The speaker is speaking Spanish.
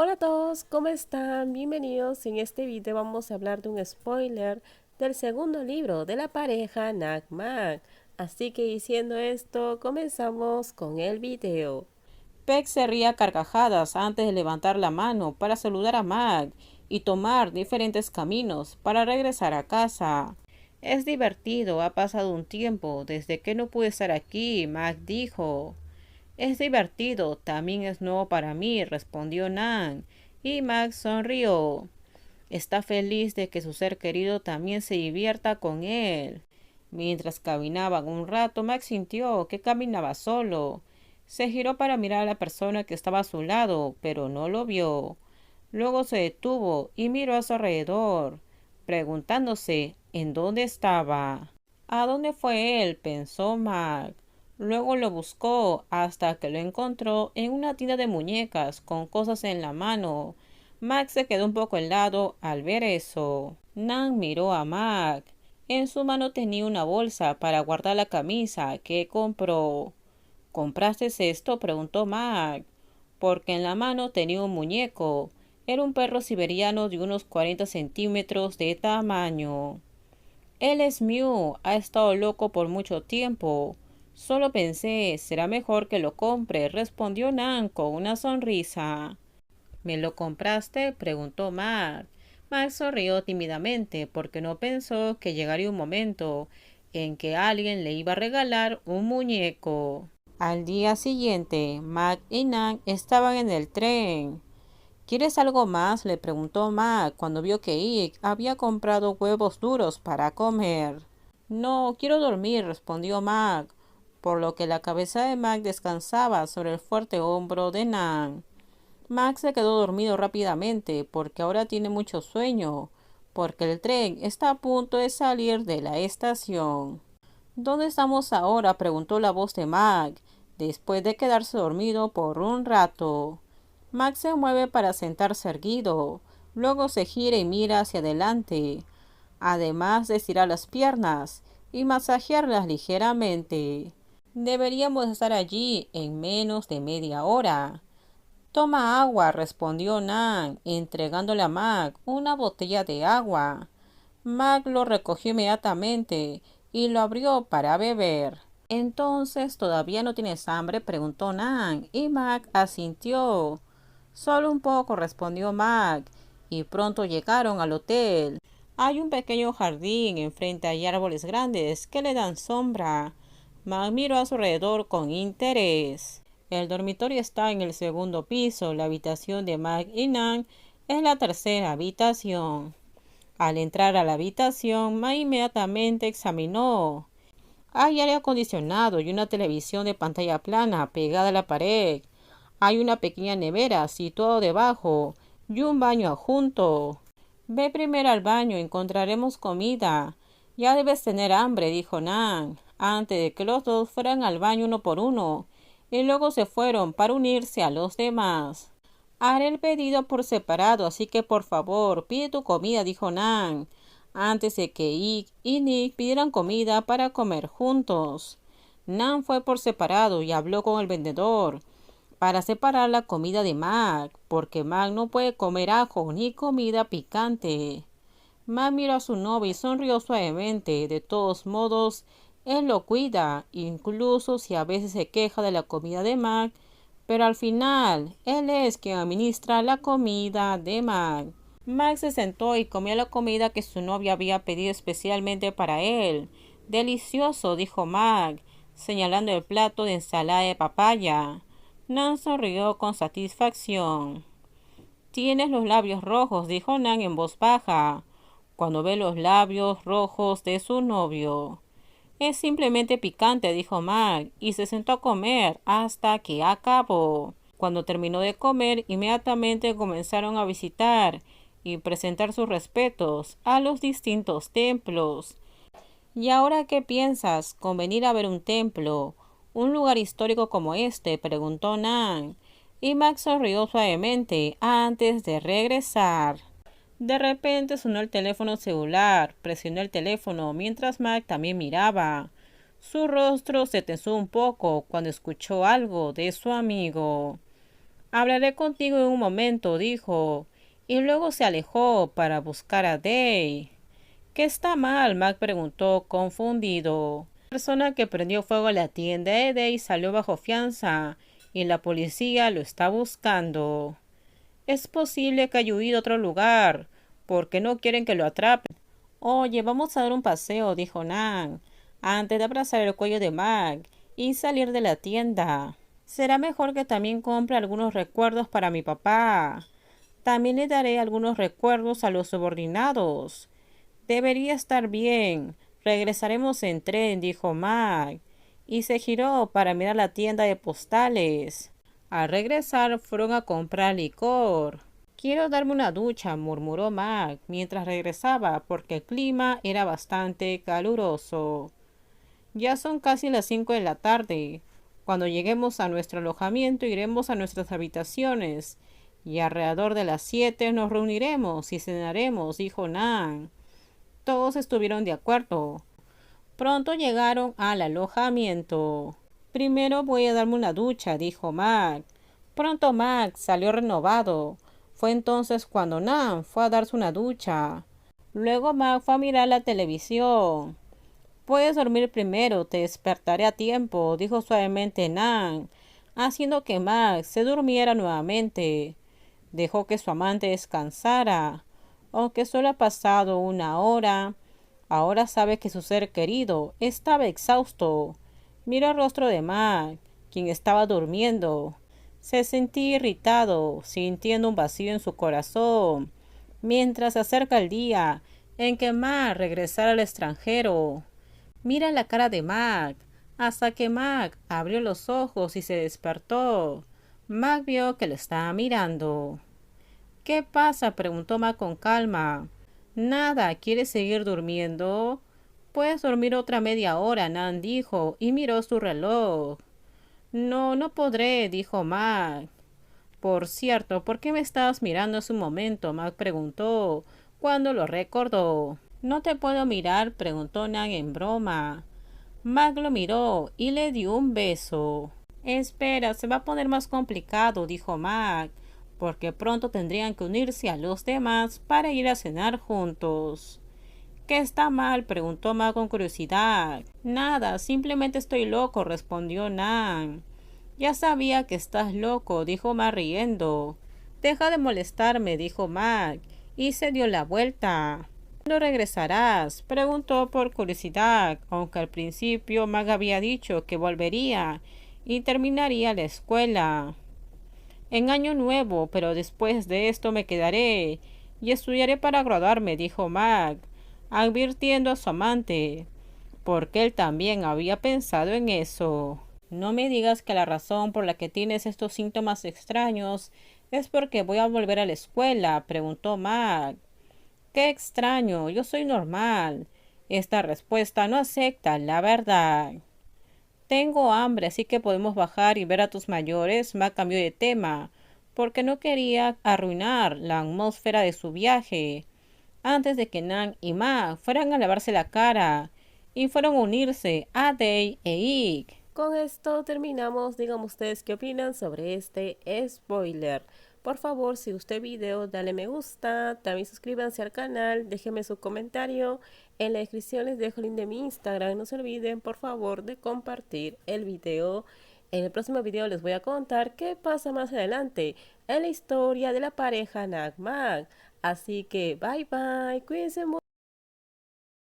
Hola a todos, ¿cómo están? Bienvenidos. En este video vamos a hablar de un spoiler del segundo libro de la pareja Nag-Mag. Así que diciendo esto, comenzamos con el video. Peck se ría a carcajadas antes de levantar la mano para saludar a Mag y tomar diferentes caminos para regresar a casa. Es divertido, ha pasado un tiempo desde que no pude estar aquí, Mag dijo. Es divertido, también es nuevo para mí, respondió Nan, y Mag sonrió. Está feliz de que su ser querido también se divierta con él. Mientras caminaban un rato, Max sintió que caminaba solo. Se giró para mirar a la persona que estaba a su lado, pero no lo vio. Luego se detuvo y miró a su alrededor, preguntándose en dónde estaba. ¿A dónde fue él?, pensó Mac. Luego lo buscó hasta que lo encontró en una tienda de muñecas con cosas en la mano. Mac se quedó un poco helado al ver eso. Nan miró a Mac. En su mano tenía una bolsa para guardar la camisa que compró. ¿Compraste esto?, preguntó Mac. Porque en la mano tenía un muñeco. Era un perro siberiano de unos 40 centímetros de tamaño. Él es Mew, ha estado loco por mucho tiempo. Solo pensé, será mejor que lo compre, respondió Nan con una sonrisa. ¿Me lo compraste?, preguntó Mac. Mac sonrió tímidamente porque no pensó que llegaría un momento en que alguien le iba a regalar un muñeco. Al día siguiente, Mac y Nan estaban en el tren. ¿Quieres algo más?, le preguntó Mac cuando vio que Ike había comprado huevos duros para comer. No, quiero dormir, respondió Mac, por lo que la cabeza de Mac descansaba sobre el fuerte hombro de Nan. Max se quedó dormido rápidamente porque ahora tiene mucho sueño, porque el tren está a punto de salir de la estación. ¿Dónde estamos ahora?, preguntó la voz de Mac, después de quedarse dormido por un rato. Max se mueve para sentarse erguido, luego se gira y mira hacia adelante, además de estirar las piernas y masajearlas ligeramente. Deberíamos estar allí en menos de media hora. Toma agua, respondió Nan, entregándole a Mac una botella de agua. Mac lo recogió inmediatamente y lo abrió para beber. Entonces, ¿todavía no tienes hambre?, preguntó Nan, y Mac asintió. Solo un poco, respondió Mac, y pronto llegaron al hotel. Hay un pequeño jardín, enfrente hay árboles grandes que le dan sombra. Mac miró a su alrededor con interés. El dormitorio está en el segundo piso, la habitación de Mac y Nan es la tercera habitación. Al entrar a la habitación, Mac inmediatamente examinó. Hay aire acondicionado y una televisión de pantalla plana pegada a la pared. Hay una pequeña nevera situada debajo y un baño adjunto. Ve primero al baño, encontraremos comida. Ya debes tener hambre, dijo Nan, antes de que los dos fueran al baño uno por uno, y luego se fueron para unirse a los demás. Haré el pedido por separado, así que por favor, pide tu comida, dijo Nan, antes de que Ike y Nick pidieran comida para comer juntos. Nan fue por separado y habló con el vendedor para separar la comida de Mac, porque Mac no puede comer ajo ni comida picante. Mac miró a su novia y sonrió suavemente. De todos modos, él lo cuida, incluso si a veces se queja de la comida de Mac, pero al final, él es quien administra la comida de Mac. Mac se sentó y comió la comida que su novia había pedido especialmente para él. Delicioso, dijo Mac, señalando el plato de ensalada de papaya. Nan sonrió con satisfacción. Tienes los labios rojos, dijo Nan en voz baja, cuando ve los labios rojos de su novio. Es simplemente picante, dijo Mac, y se sentó a comer hasta que acabó. Cuando terminó de comer, inmediatamente comenzaron a visitar y presentar sus respetos a los distintos templos. ¿Y ahora qué piensas con venir a ver un templo, un lugar histórico como este?, preguntó Nan, y Max sonrió suavemente antes de regresar. De repente sonó el teléfono celular, presionó el teléfono mientras Mac también miraba. Su rostro se tensó un poco cuando escuchó algo de su amigo. Hablaré contigo en un momento, dijo, y luego se alejó para buscar a Day. ¿Qué está mal? Mac preguntó, confundido. La persona que prendió fuego a la tienda de Day salió bajo fianza y la policía lo está buscando. Es posible que haya huido a otro lugar, porque no quieren que lo atrapen. Oye, vamos a dar un paseo, dijo Nan, antes de abrazar el cuello de Mac y salir de la tienda. Será mejor que también compre algunos recuerdos para mi papá. También le daré algunos recuerdos a los subordinados. Debería estar bien. Regresaremos en tren, dijo Mac, y se giró para mirar la tienda de postales. Al regresar fueron a comprar licor. Quiero darme una ducha, murmuró Mac mientras regresaba porque el clima era bastante caluroso. Ya son casi las 5 de la tarde. Cuando lleguemos a nuestro alojamiento iremos a nuestras habitaciones y alrededor de las 7 nos reuniremos y cenaremos, dijo Nan. Todos estuvieron de acuerdo. Pronto llegaron al alojamiento. Primero voy a darme una ducha, dijo Mac. Pronto Mac salió renovado. Fue entonces cuando Nan fue a darse una ducha. Luego Mac fue a mirar la televisión. Puedes dormir primero, te despertaré a tiempo, dijo suavemente Nan, haciendo que Mac se durmiera nuevamente. Dejó que su amante descansara. Aunque solo ha pasado una hora, ahora sabe que su ser querido estaba exhausto. Miró el rostro de Mac, quien estaba durmiendo. Se sentía irritado, sintiendo un vacío en su corazón, mientras se acerca el día en que Mac regresará al extranjero. Mira la cara de Mac, hasta que Mac abrió los ojos y se despertó. Mac vio que lo estaba mirando. ¿Qué pasa? Preguntó Mac con calma. Nada, ¿quieres seguir durmiendo? Puedes dormir otra media hora, Nan dijo, y miró su reloj. No, no podré, dijo Mac. Por cierto, ¿por qué me estabas mirando hace un momento? Mac preguntó, cuando lo recordó. ¿No te puedo mirar? Preguntó Nan en broma. Mac lo miró y le dio un beso. Espera, se va a poner más complicado, dijo Mac, porque pronto tendrían que unirse a los demás para ir a cenar juntos. ¿Qué está mal? Preguntó Mac con curiosidad. Nada, simplemente estoy loco, respondió Nan. Ya sabía que estás loco, dijo Mac riendo. Deja de molestarme, dijo Mac, y se dio la vuelta. ¿Cuándo regresarás? Preguntó por curiosidad, aunque al principio Mac había dicho que volvería y terminaría la escuela en año nuevo, pero después de esto me quedaré y estudiaré para graduarme, dijo Mac, advirtiendo a su amante, porque él también había pensado en eso. No me digas que la razón por la que tienes estos síntomas extraños es porque voy a volver a la escuela, preguntó Mac. Qué extraño, yo soy normal. Esta respuesta no acepta la verdad. Tengo hambre, así que podemos bajar y ver a tus mayores. Mac cambió de tema, porque no quería arruinar la atmósfera de su viaje. Antes de que Nan y Mac fueran a lavarse la cara y fueron a unirse a Day e Ike. Con esto terminamos. Díganme ustedes qué opinan sobre este spoiler. Por favor, si gustó el video, dale me gusta, también suscríbanse al canal, déjenme su comentario. En la descripción les dejo el link de mi Instagram. No se olviden, por favor, de compartir el video. En el próximo video les voy a contar qué pasa más adelante en la historia de la pareja Nag Mac. Así que bye bye, cuídense mucho.